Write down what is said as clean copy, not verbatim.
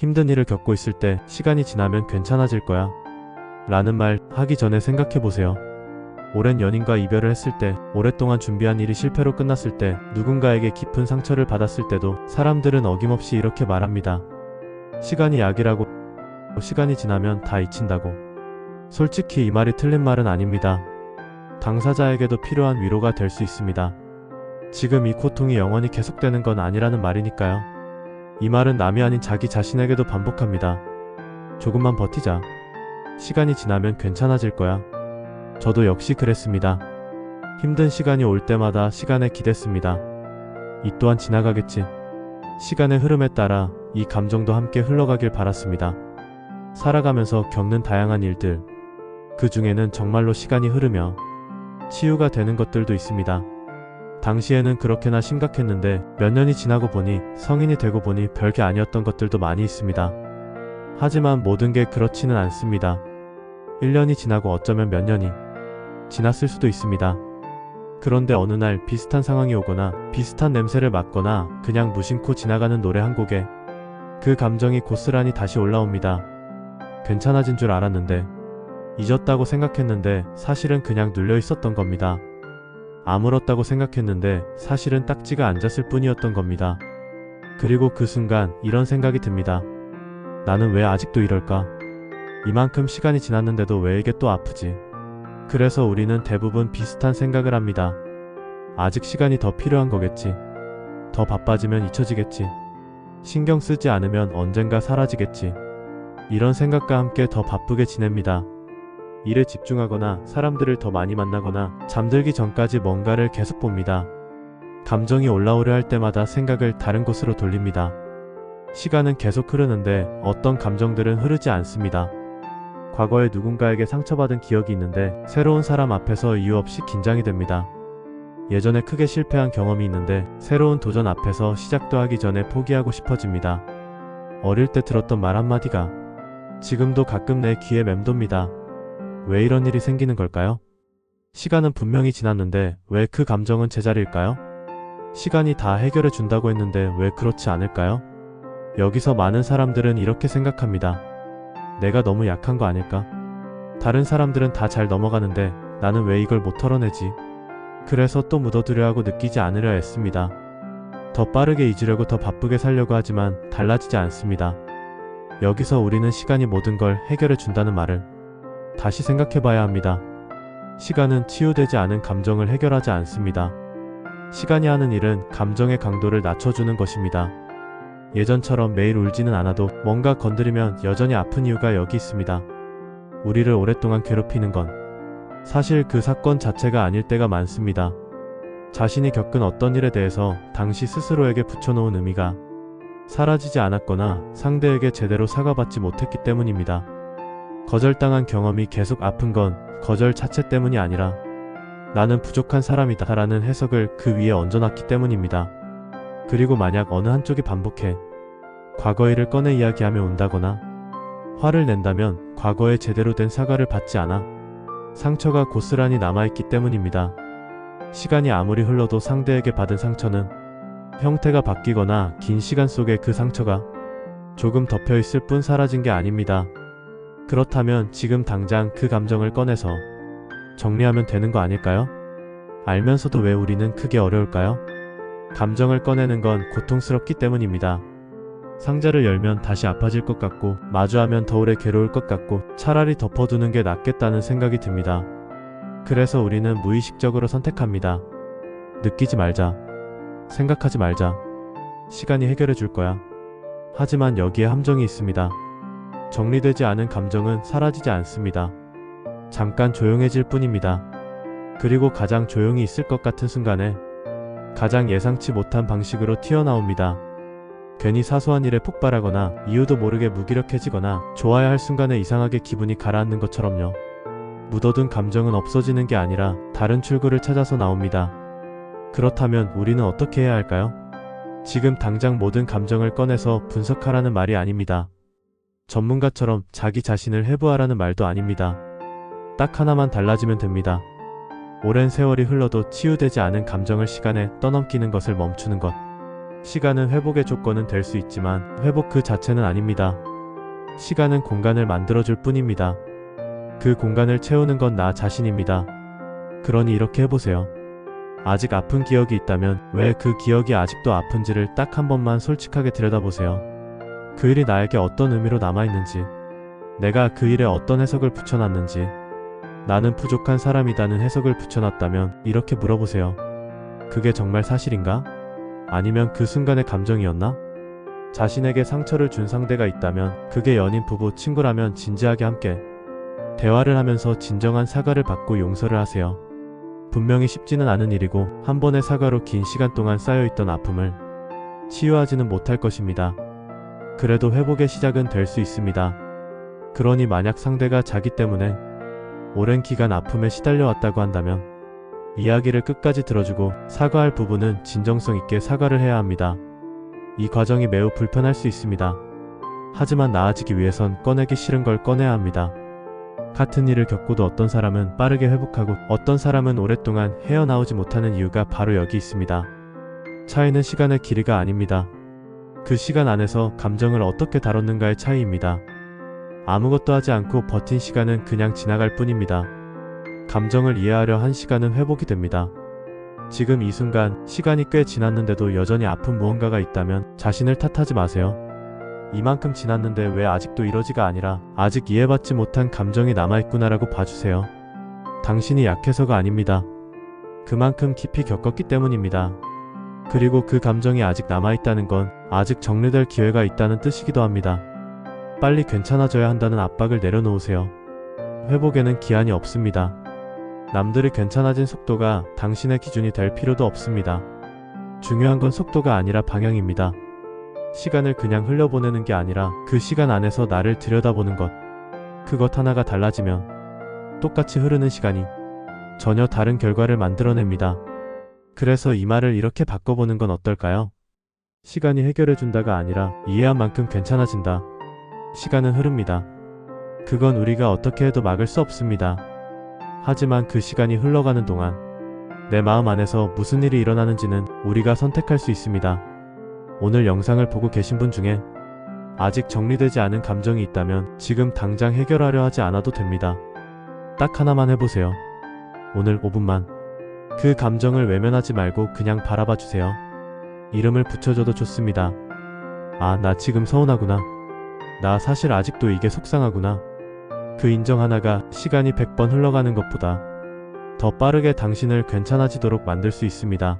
힘든 일을 겪고 있을 때 시간이 지나면 괜찮아질 거야 라는 말 하기 전에 생각해보세요. 오랜 연인과 이별을 했을 때, 오랫동안 준비한 일이 실패로 끝났을 때, 누군가에게 깊은 상처를 받았을 때도 사람들은 어김없이 이렇게 말합니다. 시간이 약이라고, 시간이 지나면 다 잊힌다고. 솔직히 이 말이 틀린 말은 아닙니다. 당사자에게도 필요한 위로가 될 수 있습니다. 지금 이 고통이 영원히 계속되는 건 아니라는 말이니까요. 이 말은 남이 아닌 자기 자신에게도 반복합니다. 조금만 버티자. 시간이 지나면 괜찮아질 거야. 저도 역시 그랬습니다. 힘든 시간이 올 때마다 시간에 기댔습니다. 이 또한 지나가겠지. 시간의 흐름에 따라 이 감정도 함께 흘러가길 바랐습니다. 살아가면서 겪는 다양한 일들, 그 중에는 정말로 시간이 흐르며 치유가 되는 것들도 있습니다. 당시에는 그렇게나 심각했는데 몇 년이 지나고 보니, 성인이 되고 보니 별게 아니었던 것들도 많이 있습니다. 하지만 모든 게 그렇지는 않습니다. 1년이 지나고 어쩌면 몇 년이 지났을 수도 있습니다. 그런데 어느 날 비슷한 상황이 오거나 비슷한 냄새를 맡거나 그냥 무심코 지나가는 노래 한 곡에 그 감정이 고스란히 다시 올라옵니다. 괜찮아진 줄 알았는데, 잊었다고 생각했는데 사실은 그냥 눌려 있었던 겁니다. 아물었다고 생각했는데 사실은 딱지가 앉았을 뿐이었던 겁니다. 그리고 그 순간 이런 생각이 듭니다. 나는 왜 아직도 이럴까? 이만큼 시간이 지났는데도 왜 이게 또 아프지? 그래서 우리는 대부분 비슷한 생각을 합니다. 아직 시간이 더 필요한 거겠지. 더 바빠지면 잊혀지겠지. 신경 쓰지 않으면 언젠가 사라지겠지. 이런 생각과 함께 더 바쁘게 지냅니다. 일에 집중하거나 사람들을 더 많이 만나거나 잠들기 전까지 뭔가를 계속 봅니다. 감정이 올라오려 할 때마다 생각을 다른 곳으로 돌립니다. 시간은 계속 흐르는데 어떤 감정들은 흐르지 않습니다. 과거에 누군가에게 상처받은 기억이 있는데 새로운 사람 앞에서 이유 없이 긴장이 됩니다. 예전에 크게 실패한 경험이 있는데 새로운 도전 앞에서 시작도 하기 전에 포기하고 싶어집니다. 어릴 때 들었던 말 한마디가 지금도 가끔 내 귀에 맴돕니다. 왜 이런 일이 생기는 걸까요? 시간은 분명히 지났는데 왜 그 감정은 제자리일까요? 시간이 다 해결해 준다고 했는데 왜 그렇지 않을까요? 여기서 많은 사람들은 이렇게 생각합니다. 내가 너무 약한 거 아닐까? 다른 사람들은 다 잘 넘어가는데 나는 왜 이걸 못 털어내지? 그래서 또 묻어두려 하고 느끼지 않으려 했습니다. 더 빠르게 잊으려고 더 바쁘게 살려고 하지만 달라지지 않습니다. 여기서 우리는 시간이 모든 걸 해결해 준다는 말을 다시 생각해봐야 합니다. 시간은 치유되지 않은 감정을 해결하지 않습니다. 시간이 하는 일은 감정의 강도를 낮춰주는 것입니다. 예전처럼 매일 울지는 않아도 뭔가 건드리면 여전히 아픈 이유가 여기 있습니다. 우리를 오랫동안 괴롭히는 건 사실 그 사건 자체가 아닐 때가 많습니다. 자신이 겪은 어떤 일에 대해서 당시 스스로에게 붙여놓은 의미가 사라지지 않았거나 상대에게 제대로 사과받지 못했기 때문입니다. 거절당한 경험이 계속 아픈 건 거절 자체 때문이 아니라 나는 부족한 사람이다 라는 해석을 그 위에 얹어놨기 때문입니다. 그리고 만약 어느 한쪽이 반복해 과거의 일을 꺼내 이야기하며 운다거나 화를 낸다면 과거에 제대로 된 사과를 받지 않아 상처가 고스란히 남아있기 때문입니다. 시간이 아무리 흘러도 상대에게 받은 상처는 형태가 바뀌거나 긴 시간 속에 그 상처가 조금 덮여있을 뿐 사라진 게 아닙니다. 그렇다면 지금 당장 그 감정을 꺼내서 정리하면 되는 거 아닐까요? 알면서도 왜 우리는 크게 어려울까요? 감정을 꺼내는 건 고통스럽기 때문입니다. 상자를 열면 다시 아파질 것 같고 마주하면 더 오래 괴로울 것 같고 차라리 덮어두는 게 낫겠다는 생각이 듭니다. 그래서 우리는 무의식적으로 선택합니다. 느끼지 말자. 생각하지 말자. 시간이 해결해 줄 거야. 하지만 여기에 함정이 있습니다. 정리되지 않은 감정은 사라지지 않습니다. 잠깐 조용해질 뿐입니다. 그리고 가장 조용히 있을 것 같은 순간에 가장 예상치 못한 방식으로 튀어나옵니다. 괜히 사소한 일에 폭발하거나 이유도 모르게 무기력해지거나 좋아야 할 순간에 이상하게 기분이 가라앉는 것처럼요. 묻어둔 감정은 없어지는 게 아니라 다른 출구를 찾아서 나옵니다. 그렇다면 우리는 어떻게 해야 할까요? 지금 당장 모든 감정을 꺼내서 분석하라는 말이 아닙니다. 전문가처럼 자기 자신을 해부하라는 말도 아닙니다. 딱 하나만 달라지면 됩니다. 오랜 세월이 흘러도 치유되지 않은 감정을 시간에 떠넘기는 것을 멈추는 것. 시간은 회복의 조건은 될 수 있지만 회복 그 자체는 아닙니다. 시간은 공간을 만들어줄 뿐입니다. 그 공간을 채우는 건 나 자신입니다. 그러니 이렇게 해보세요. 아직 아픈 기억이 있다면 왜 그 기억이 아직도 아픈지를 딱 한 번만 솔직하게 들여다보세요. 그 일이 나에게 어떤 의미로 남아있는지, 내가 그 일에 어떤 해석을 붙여놨는지, 나는 부족한 사람이라는 해석을 붙여놨다면 이렇게 물어보세요. 그게 정말 사실인가? 아니면 그 순간의 감정이었나? 자신에게 상처를 준 상대가 있다면, 그게 연인, 부부, 친구라면 진지하게 함께 대화를 하면서 진정한 사과를 받고 용서를 하세요. 분명히 쉽지는 않은 일이고 한 번의 사과로 긴 시간 동안 쌓여있던 아픔을 치유하지는 못할 것입니다. 그래도 회복의 시작은 될 수 있습니다. 그러니 만약 상대가 자기 때문에 오랜 기간 아픔에 시달려 왔다고 한다면 이야기를 끝까지 들어주고 사과할 부분은 진정성 있게 사과를 해야 합니다. 이 과정이 매우 불편할 수 있습니다. 하지만 나아지기 위해선 꺼내기 싫은 걸 꺼내야 합니다. 같은 일을 겪고도 어떤 사람은 빠르게 회복하고 어떤 사람은 오랫동안 헤어나오지 못하는 이유가 바로 여기 있습니다. 차이는 시간의 길이가 아닙니다. 그 시간 안에서 감정을 어떻게 다뤘는가의 차이입니다. 아무것도 하지 않고 버틴 시간은 그냥 지나갈 뿐입니다. 감정을 이해하려 한 시간은 회복이 됩니다. 지금 이 순간 시간이 꽤 지났는데도 여전히 아픈 무언가가 있다면 자신을 탓하지 마세요. 이만큼 지났는데 왜 아직도 이러지가 아니라 아직 이해받지 못한 감정이 남아있구나라고 봐주세요. 당신이 약해서가 아닙니다. 그만큼 깊이 겪었기 때문입니다. 그리고 그 감정이 아직 남아있다는 건 아직 정리될 기회가 있다는 뜻이기도 합니다. 빨리 괜찮아져야 한다는 압박을 내려놓으세요. 회복에는 기한이 없습니다. 남들이 괜찮아진 속도가 당신의 기준이 될 필요도 없습니다. 중요한 건 속도가 아니라 방향입니다. 시간을 그냥 흘려보내는 게 아니라 그 시간 안에서 나를 들여다보는 것. 그것 하나가 달라지면 똑같이 흐르는 시간이 전혀 다른 결과를 만들어냅니다. 그래서 이 말을 이렇게 바꿔보는 건 어떨까요? 시간이 해결해준다가 아니라 이해한 만큼 괜찮아진다. 시간은 흐릅니다. 그건 우리가 어떻게 해도 막을 수 없습니다. 하지만 그 시간이 흘러가는 동안 내 마음 안에서 무슨 일이 일어나는지는 우리가 선택할 수 있습니다. 오늘 영상을 보고 계신 분 중에 아직 정리되지 않은 감정이 있다면 지금 당장 해결하려 하지 않아도 됩니다. 딱 하나만 해보세요. 오늘 5분만 그 감정을 외면하지 말고 그냥 바라봐 주세요. 이름을 붙여줘도 좋습니다. 아, 나 지금 서운하구나. 나 사실 아직도 이게 속상하구나. 그 인정 하나가 시간이 100번 흘러가는 것보다 더 빠르게 당신을 괜찮아지도록 만들 수 있습니다.